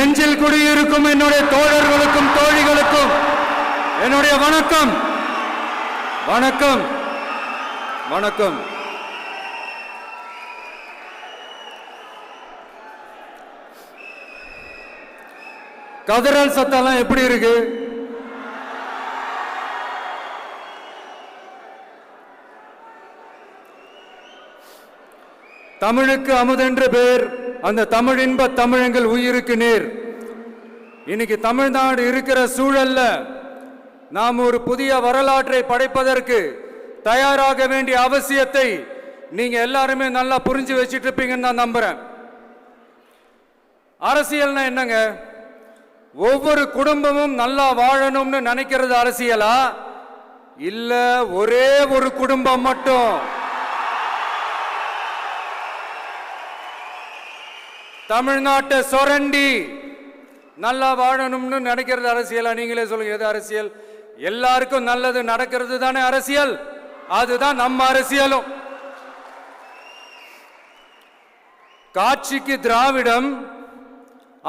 நெஞ்சில் குடியிருக்கும் என்னுடைய தோழர்களுக்கும் தோழிகளுக்கும் என்னுடைய வணக்கம். வணக்கம் வணக்கம். கதறல் சத்தம்லாம் எப்படி இருக்கு? தமிழுக்கு அமுதென்று பேர், அந்த தமிழ் இன்ப தமிழங்கள் உயிருக்கு நேர். இன்னைக்கு தமிழ்நாடு இருக்கிற சூழல்ல நாம் ஒரு புதிய வரலாற்றை படைப்பதற்கு தயாராக வேண்டிய அவசியத்தை நீங்க எல்லாருமே நல்லா புரிஞ்சு வச்சிட்டு இருப்பீங்கன்னு நான் நம்புறேன். அரசியல்னா என்னங்க? ஒவ்வொரு குடும்பமும் நல்லா வாழணும்னு நினைக்கிறது அரசியலா? இல்ல ஒரே ஒரு குடும்பம் மட்டும் தமிழ்நாட்டை சுரண்டி நல்லா வாழணும்னு நினைக்கிறது அரசியலா? நீங்களே சொல்லுங்க, எது அரசியல்? எல்லாருக்கும் நல்லது நடக்கிறது தானே அரசியல். அதுதான் நம்ம அரசியலும். காட்சிக்கு திராவிடம்,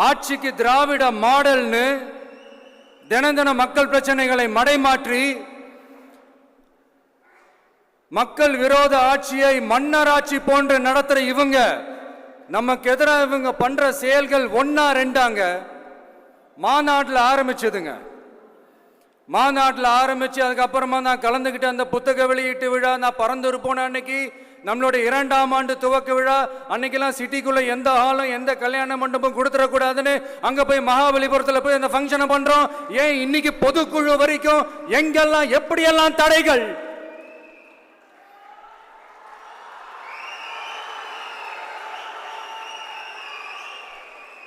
ஆட்சிக்கு திராவிட மாடல்னு தினம் தினம் மக்கள் பிரச்சனைகளை மடைமாற்றி மக்கள் விரோத ஆட்சியை மன்னராட்சி போன்று நடத்துற இவங்க நமக்கு எதிராக இவங்க பண்ற செயல்கள் ஒன்னா ரெண்டாங்க. மாநாட்டில் ஆரம்பிச்சதுங்க. மாநாட்டில் ஆரம்பிச்சு அதுக்கப்புறமா நான் கலந்துக்கிட்ட அந்த புத்தக வெளியீட்டு விழா, நான் பறந்தூர் போன அன்னைக்கு நம்மளுடைய 2ஆம் ஆண்டு துவக்க விழா அன்னைக்கெல்லாம் சிட்டிக்குள்ள எந்த ஹாலும் எந்த கல்யாண மண்டபம் கொடுத்துடக்கூடாதுன்னு அங்க போய் மகாபலிபுரத்தில் போய் அந்த ஃபங்க்ஷனை பண்றோம். ஏன் இன்னைக்கு பொதுக்குழு வரைக்கும் எங்கெல்லாம் எப்படியெல்லாம் தடைகள்?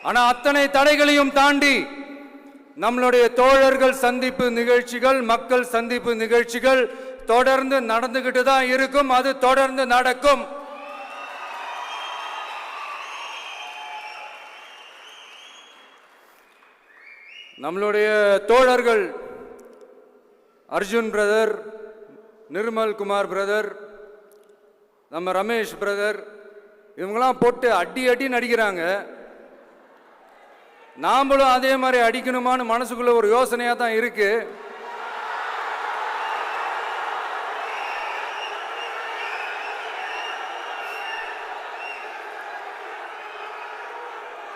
ஆனா அத்தனை தடைகளையும் தாண்டி நம்மளுடைய தோழர்கள் சந்திப்பு நிகழ்ச்சிகள், மக்கள் சந்திப்பு நிகழ்ச்சிகள் தொடர்ந்து நடந்துகிட்டு தான் இருக்கும். அது தொடர்ந்து நடக்கும். நம்மளுடைய தோழர்கள் அர்ஜுன் பிரதர், நிர்மல் குமார் பிரதர், நம்ம ரமேஷ் பிரதர், இவங்கெல்லாம் போட்டு அடி அடி நடிக்கிறாங்க. நாமளும் அதே மாதிரி அடிக்கணுமான்னு மனசுக்குள்ள ஒரு யோசனையா தான் இருக்கு.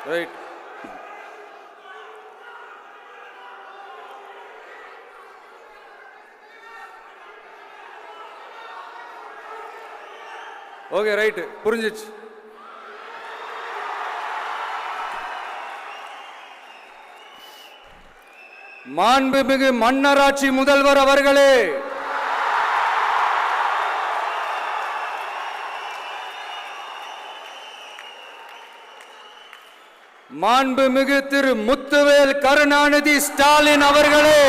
ரைட். ஓகே, ரைட்டு, புரிஞ்சிச்சு. மாண்புமிகு மன்னராட்சி முதல்வர் அவர்களே, மாண்புமிகு திரு முத்துவேல் கருணாநிதி ஸ்டாலின் அவர்களே,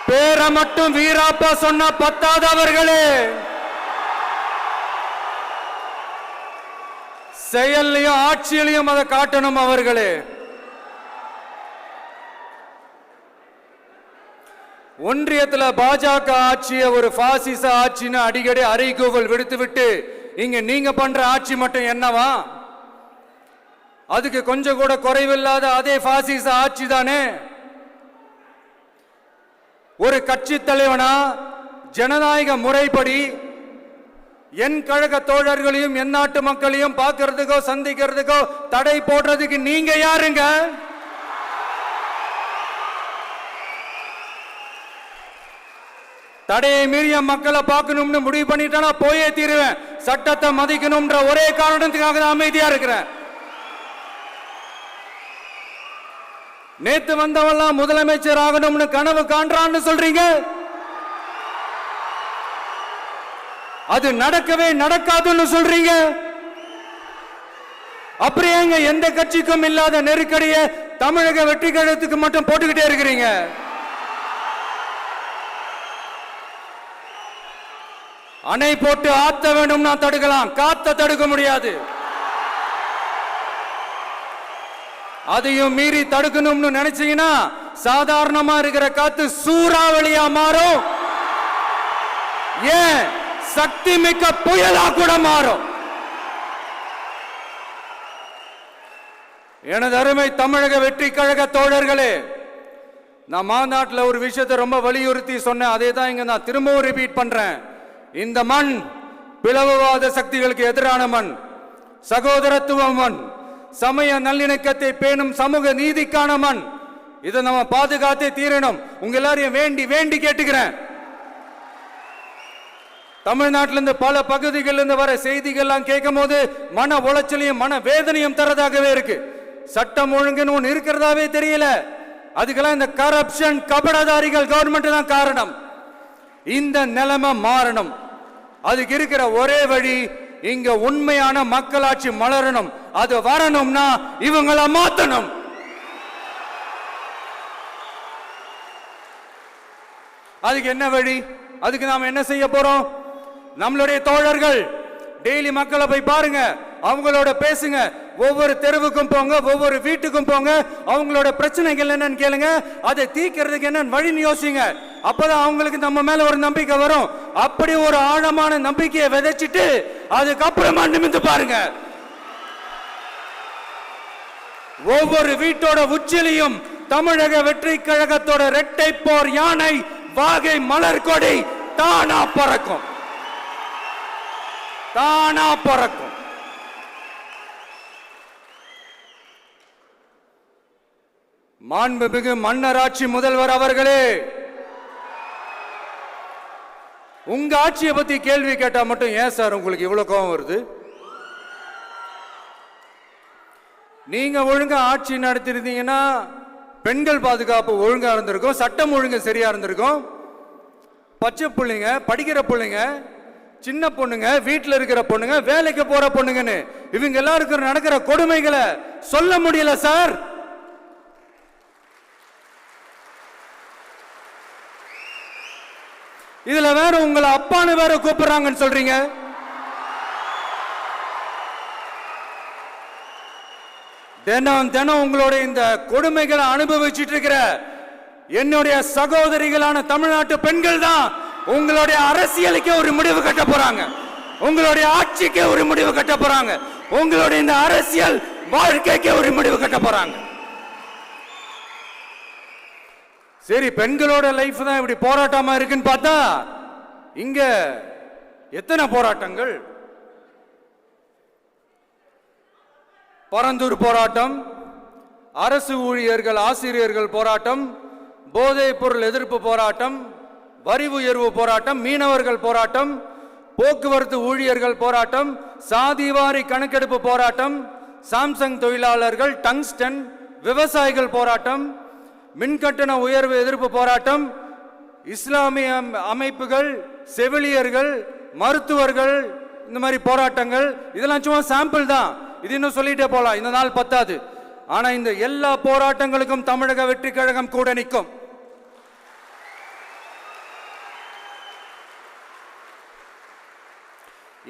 பேரை மட்டும் வீராப்பா சொன்ன பத்தாதவர்களே, செயல்லையும் ஆட்சியிலையும் அதை காட்டணும் அவர்களே. ஒன்றியத்தில் பாஜக ஆட்சியை ஒரு பாசிச ஆட்சின்னு அடிக்கடி அறைகூவல் விடுத்து விட்டு இங்க நீங்க பண்ற ஆட்சி மட்டும் என்னவா? அதுக்கு கொஞ்சம் கூட குறைவில்லாத அதே பாசிச ஆட்சி தானே. ஒரு கட்சி தலைவனா ஜனநாயக முறைப்படி என் கழக தோழர்களையும் என் நாட்டு மக்களையும் பார்க்கறதுக்கோ சந்திக்கிறதுக்கோ தடை போடுறதுக்கு நீங்க யாருங்க? தடையை மீறிய மக்களை பார்க்கணும்னு முடிவு பண்ணிட்டா போயே தீருவேன். சட்டத்தை மதிக்கணும்ன்ற ஒரே காரணத்துக்காக தான் அமைதியா இருக்கிறேன். நேத்து வந்தவெல்லாம் முதலமைச்சர் ஆகணும்னு கனவு காண்றான்னு சொல்றீங்க. அது நடக்கவே நடக்காதுன்னு சொல்றீங்க. அப்படியேங்க எந்த கட்சிக்கும் இல்லாத நெருக்கடியை தமிழக வெற்றி கழகத்துக்கு மட்டும் போட்டுக்கிட்டே இருக்கிறீங்க. அணை போட்டு ஆத்த வேண்டும்னா தடுக்கலாம், காத்த தடுக்க முடியாது. அதையும் மீறி தடுக்கணும்னு நினைச்சீங்கன்னா சாதாரணமா இருக்கிற காத்து சூறாவளியா மாறும். ஏன் சக்தி மிக்க புயலா கூட மாறும். எனது அருமை தமிழக வெற்றி கழக தோழர்களே, நான் மாநாட்டில் ஒரு விஷயத்தை ரொம்ப வலியுறுத்தி சொன்னேன். அதே தான் இங்க நான் திரும்பவும் ரிப்பீட் பண்றேன். இந்த மண் பிளவுவாத சக்திகளுக்கு எதிரான மண், சகோதரத்துவ மண், சமய நல்லிணக்கத்தை பேணும் சமூக நீதிக்கான மண். இதை நம்ம பாதுகாத்தே தீரணும். உங்க எல்லாரையும் வேண்டி வேண்டி கேட்டுக்கிறேன். தமிழ்நாட்டிலிருந்து பல பகுதிகளிலிருந்து வர செய்திகள்லாம் கேட்கும் போது மன உளைச்சலையும் மன வேதனையும் தரதாகவே இருக்கு. சட்டம் ஒழுங்குன்னு ஒன்று இருக்கிறதாவே தெரியல. அதுக்கெல்லாம் இந்த கரப்ஷன் கபடதாரிகள் கவர்மெண்ட் தான் காரணம். இந்த நிலைமை மாறணும். அதுக்கு இருக்கிற ஒரே வழி, இங்க உண்மையான மக்களாட்சி மலரணும். அது வரணும்னா இவங்கள மாத்தணும். அதுக்கு என்ன வழி? அதுக்கு நாம என்ன செய்ய போறோம்? நம்மளுடைய தோழர்கள் டெய்லி மக்களை போய் பாருங்க, அவங்களோட பேசுங்க, ஒவ்வொரு தெருவுக்கும் போங்க, ஒவ்வொரு வீட்டுக்கும் போங்க, அவங்களோட பிரச்சனைகள் என்னன்னு கேளுங்க, அதை தீர்க்கிறதுக்கு என்ன வழின்னு யோசிங்க. அப்பதான் அவங்களுக்கு நம்ம மேல ஒரு நம்பிக்கை வரும். அப்படி ஒரு ஆழமான நம்பிக்கையை விதைச்சிட்டு அதுக்கப்புறமா நிமிந்து பாருங்க. ஒவ்வொரு வீட்டோட உச்சிலையும் தமிழக வெற்றி கழகத்தோட இரட்டை போர் யானை வாகை மலர் கொடி தானா பறக்கும், தானா பறக்கும். மாண்புமிகு மன்னராட்சி முதல்வர் அவர்களே, உங்க ஆட்சியை பத்தி கேள்வி கேட்டா மட்டும் ஏன் சார் உங்களுக்கு இவ்வளவு கோபம் வருது? நீங்க ஒழுங்கா ஆட்சி நடத்திருந்தீங்கன்னா பெண்கள் பாதுகாப்பு ஒழுங்கா இருந்திருக்கும், சட்டம் ஒழுங்கு சரியா இருந்திருக்கும். பச்சை பிள்ளைங்க, படிக்கிற பிள்ளைங்க, சின்ன பொண்ணுங்க, வீட்டில் இருக்கிற பொண்ணுங்க, வேலைக்கு போற பொண்ணுங்கன்னு இவங்க எல்லாருக்கும் நடக்கிற கொடுமைகளை சொல்ல முடியல சார். இதுல வேற உங்களை அப்பான்னு வேற கூப்பிடுறாங்கன்னு சொல்றீங்க. தினம் தினம் உங்களுடைய இந்த கொடுமைகளை அனுபவிச்சுட்டு இருக்கிற என்னுடைய சகோதரிகளான தமிழ்நாட்டு பெண்கள் தான் உங்களுடைய அரசியலுக்கு ஒரு முடிவு கட்ட போறாங்க, உங்களுடைய ஆட்சிக்கு ஒரு முடிவு கட்ட போறாங்க, உங்களுடைய இந்த அரசியல் வாழ்க்கைக்கு ஒரு முடிவு கட்ட போறாங்க. சரி, பெண்களோட லைஃப் தான் இப்படி போராட்டமா இருக்குன்னு பார்த்தா இங்க எத்தனை போராட்டங்கள்? பரந்தூர் போராட்டம், அரசு ஊழியர்கள் ஆசிரியர்கள் போராட்டம், போதைப் பொருள் எதிர்ப்பு போராட்டம், வரி உயர்வு போராட்டம், மீனவர்கள் போராட்டம், போக்குவரத்து ஊழியர்கள் போராட்டம், சாதிவாரி கணக்கெடுப்பு போராட்டம், சாம்சங் தொழிலாளர்கள், டங்ஸ்டன், விவசாயிகள் போராட்டம், மின்கட்டண உயர்வு எதிர்ப்பு போராட்டம், இஸ்லாமிய அமைப்புகள், செவிலியர்கள், மருத்துவர்கள், இந்த மாதிரி போராட்டங்கள். இதெல்லாம் சும்மா சாம்பிள் தான். இது இன்னும் சொல்லிட்டே போலாம், இந்த நாள் பத்தாது. ஆனா இந்த எல்லா போராட்டங்களுக்கும் தமிழக வெற்றி கழகம் கூட நிற்கும்.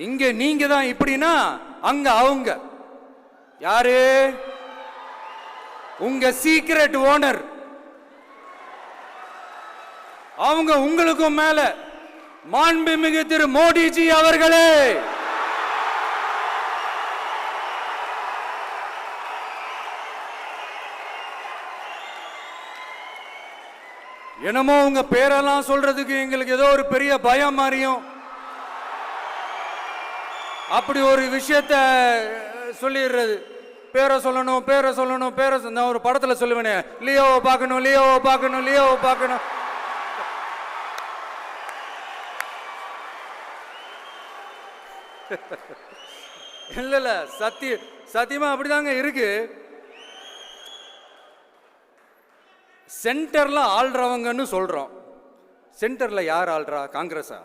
இங்க நீங்க தான் இப்படின்னா அங்க அவங்க யாரு? உங்க சீக்ரெட் ஓனர். அவங்க உங்களுக்கும் மேல மாண்புமிகு திரு மோடிஜி அவர்களே, என்னமோ உங்க பேரெல்லாம் சொல்றதுக்கு எங்களுக்கு ஏதோ ஒரு பெரிய பயம் மாதிரியும் அப்படி ஒரு விஷயத்த சொல்லிடுறது. பேரை சொல்லணும், பேரை சொல்லணும், பேரை நான் ஒரு படத்துல சொல்லுவேனே, லியோவை பார்க்கணும், லியோவை பார்க்கணும், லியோவை பார்க்கணும். இல்ல இல்ல, சத்தியமா அப்படிதாங்க இருக்கு. சென்டர்ல ஆள்றவங்கன்னு சொல்றோம். சென்டர்ல யார் ஆள்றா? காங்கிரஸா?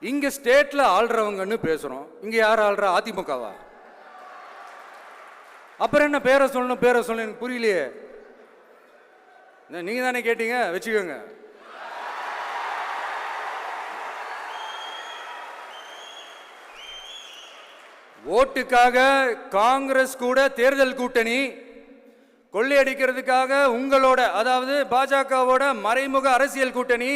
இங்க ஸ்டேட்ல ஆள்றவங்கன்னு பேசுறோம். இங்க யார் ஆள்றா? அதிமுகவா? அப்புறம் என்ன பேரை சொல்லணும், பேரை சொல்லணும்? எனக்கு புரியலையே. நீங்க தானே கேட்டீங்க, வச்சுக்கோங்க. ஓட்டுக்காக காங்கிரஸ் கூட தேர்தல் கூட்டணி, கொள்ளையடிக்கிறதுக்காக உங்களோட அதாவது பாஜகவோட மறைமுக அரசியல் கூட்டணி,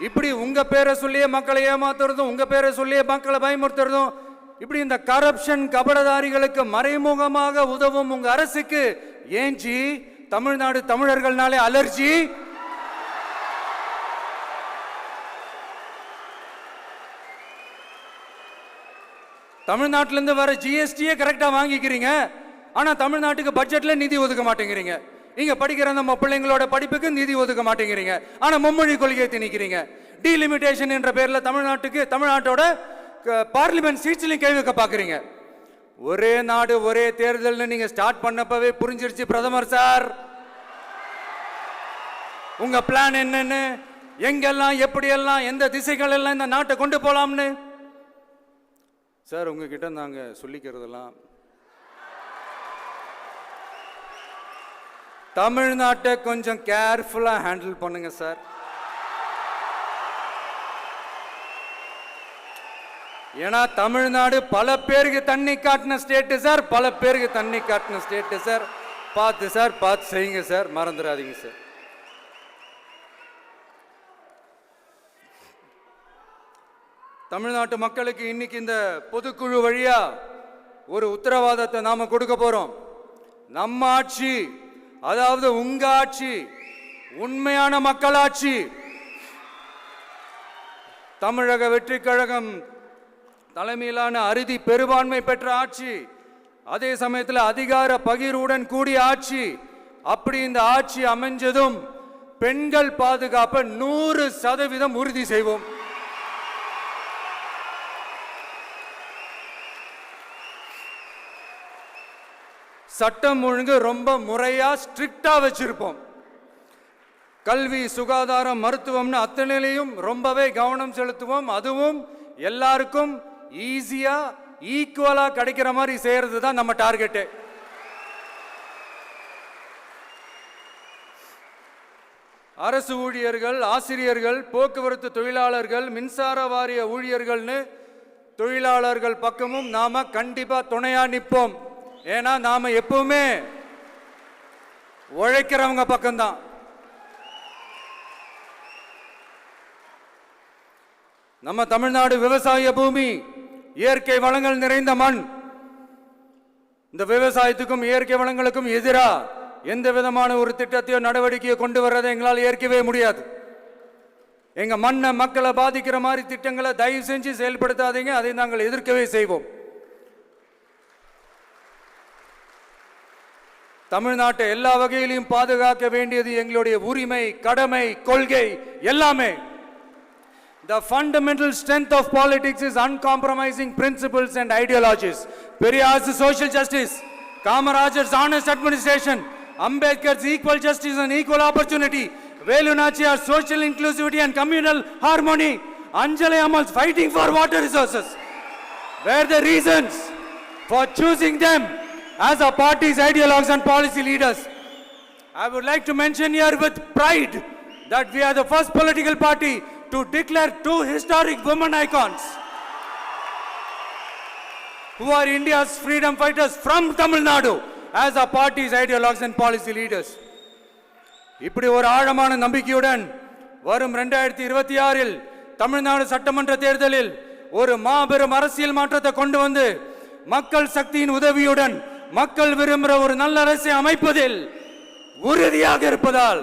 இப்படி உங்க பேரை சொல்லியே மக்களை ஏமாத்துறதும் உங்க பேரை சொல்லியே மக்களை பயமுறுத்துறதும், இப்படி இந்த கரப்ஷன் கபடதாரிகளுக்கு மறைமுகமாக உதவும் உங்க அரசுக்கு ஏஞ்சி தமிழ்நாடு தமிழர்கள்னாலே அலர்ஜி. தமிழ்நாட்டிலிருந்து வர ஜிஎஸ்டியே கரெக்டா வாங்கிக்கிறீங்க, ஆனா தமிழ்நாட்டுக்கு பட்ஜெட்ல நிதி ஒதுக்க மாட்டேங்கிறீங்க. இங்க படிக்கிற நம்ம பிள்ளைங்களோட படிப்புக்கு நிதி ஒதுக்க மாட்டேங்கிறீங்க, ஆனா மும்மொழி கொள்கையை திணிக்கிறீங்க. டீலிமிட்டேஷன் என்ற பேர்ல தமிழ்நாட்டோட பார்லிமெண்ட் சீட்ஸ்லையும் கை வைக்க பாக்குறீங்க. ஒரே நாடு ஒரே தேர்தல் நீங்க ஸ்டார்ட் பண்ணப்பவே புரிஞ்சிருச்சு பிரதமர் சார் உங்க பிளான் என்னன்னு, எங்கெல்லாம் எப்படியெல்லாம் எந்த திசைகள் எல்லாம் இந்த நாட்டை கொண்டு போலாம்னு. சார் உங்ககிட்ட நாங்க சொல்லிக்கிறதெல்லாம் தமிழ்நாட்டை கொஞ்சம் கேர்ஃபுல்லா ஹேண்டில் பண்ணுங்க சார். ஏன்னா தமிழ்நாடு பல பேருக்கு தண்ணி காட்டின ஸ்டேட் சார், பல பேருக்கு தண்ணி காட்டின ஸ்டேட் சார். பார்த்து செய்யுங்க சார், மறந்துடாதீங்க சார். தமிழ்நாட்டு மக்களுக்கு இன்னைக்கு இந்த பொதுக்குழு வழியா ஒரு உத்தரவாதத்தை நாம கொடுக்க போறோம். நம்ம ஆட்சி, அதாவது உங்க ஆட்சி, உண்மையான மக்களாட்சி, தமிழக வெற்றி கழகம் தலைமையிலான அறுதி பெரும்பான்மை பெற்ற ஆட்சி, அதே சமயத்தில் அதிகார பகிர்வுடன் கூடிய ஆட்சி. அப்படி இந்த ஆட்சி அமைஞ்சதும் பெண்கள் பாதுகாப்பை 100% உறுதி செய்வோம். சட்டம் ஒழுங்கு ரொம்ப முறையா ஸ்ட்ரிக்டா வச்சிருப்போம். கல்வி, சுகாதாரம், மருத்துவம்னு அத்தனையிலையும் ரொம்பவே கவனம் செலுத்துவோம். அதுவும் எல்லாருக்கும் ஈஸியா ஈக்குவலா கிடைக்கிற மாதிரி செய்யறது தான் நம்ம டார்கெட். அரசு ஊழியர்கள், ஆசிரியர்கள், போக்குவரத்து தொழிலாளர்கள், மின்சார வாரிய ஊழியர்கள்னு தொழிலாளர்கள் பக்கமும் நாம கண்டிப்பா துணையா நிற்போம். ஏன்னா நாம எப்பவுமே உழைக்கிறவங்க பக்கம்தான். நம்ம தமிழ்நாடு விவசாய பூமி, இயற்கை வளங்கள் நிறைந்த மண். இந்த விவசாயத்துக்கும் இயற்கை வளங்களுக்கும் எதிராக எந்த விதமான ஒரு திட்டத்தையோ நடவடிக்கையோ கொண்டு வர்றதை எங்களால் ஏற்கவே முடியாது. எங்க மண்ணை மக்களை பாதிக்கிற மாதிரி திட்டங்களை தயவு செஞ்சு செயல்படுத்தாதீங்க, அதை நாங்கள் எதிர்க்கவே செய்வோம். தமிழ்நாட்டை எல்லா வகையிலும் பாதுகாக்க வேண்டியது எங்களுடைய உரிமை, கடமை, கொள்கை எல்லாமே. The fundamental strength of politics is uncompromising principles and ideologies. Periyar's social justice, Kamarajar's honest administration, Ambedkar's equal justice and equal opportunity, Velu Nachiyar's social inclusivity and communal harmony, Anjali Amal's fighting for water resources were the reasons for choosing them as our party's ideologues and policy leaders. I would like to mention here with pride that we are the first political party to declare 2 historic women icons who are India's freedom fighters from Tamil Nadu as our party's ideologues and policy leaders. இப்படி ஒரு ஆழமான நம்பிக்கையுடன் வரும் 2026இல் தமிழ்நாடு சட்டமன்ற தேர்தலில் ஒரு மாபெரும் அரசியல் மாற்றத்தை கொண்டு வந்து மக்கள் சக்தியின் உதவியுடன் மக்கள் விரும்புகிற ஒரு நல்ல அரசை அமைப்பதில் உறுதியாக இருப்பதால்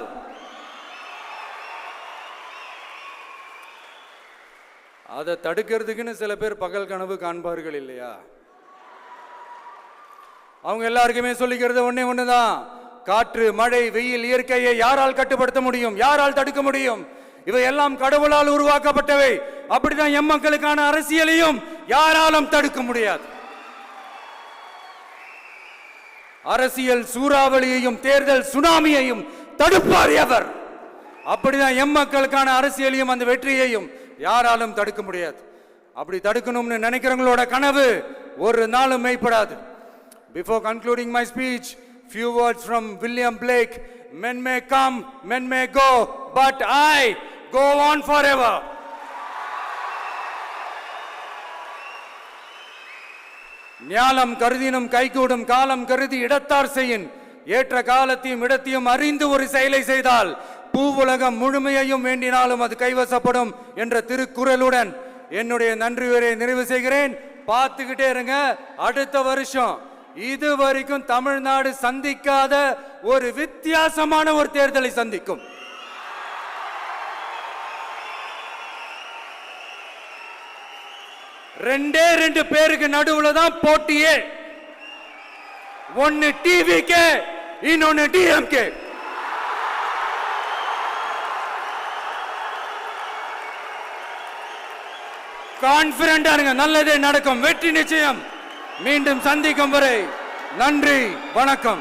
அதை தடுக்கிறதுக்குன்னு சில பேர் பகல் கனவு காண்பார்கள் இல்லையா? அவங்க எல்லாருக்குமே சொல்லிக்கிறது ஒண்ணுதான், காற்று, மழை, வெயில், இயற்கையை யாரால் கட்டுப்படுத்த முடியும்? யாரால் தடுக்க முடியும்? இவை எல்லாம் கடவுளால் உருவாக்கப்பட்டவை. அப்படிதான் எம் மக்களுக்கான அரசியலையும் யாராலும் தடுக்க முடியாது. அரசியல் சூறாவளியையும் தேர்தல் சுனாமியையும் தடுப்பார் எவர். அப்படிதான் எம் மக்களுக்கான அரசியலையும் அந்த வெற்றியையும் யாராலும் தடுக்க முடியாது. அப்படி தடுக்கணும்னு நினைக்கிறவங்களோட கனவு ஒரு நாளும் மெய்ப்படாது. Before concluding my speech, few words from William Blake. Men may come, men may go, but I go on forever. ஞாலம் கருதினும் கைகூடும் காலம் கருதி இடத்தார் செய்யின் ஏற்ற காலத்தையும் இடத்தையும் அறிந்து ஒரு செயலை செய்தால் பூவுலகம் முழுமையையும் வேண்டினாலும் அது கைவசப்படும் என்ற திருக்குறளுடன் என்னுடைய நன்றி உரையை நிறைவு செய்கிறேன். பார்த்துக்கிட்டே இருங்க. அடுத்த வருஷம் இது வரைக்கும் தமிழ்நாடு சந்திக்காத ஒரு வித்தியாசமான ஒரு தேர்தலை சந்திக்கும். ரெண்டு பேருக்கு நடுவுல தான் போட்டியே. ஒன்னு டிவிகே, இன்னொன்னு டிஎம்கே. கான்பிடண்டா இருங்க, நல்லதே நடக்கும், வெற்றி நிச்சயம். மீண்டும் சந்திக்கும் வரை நன்றி, வணக்கம்.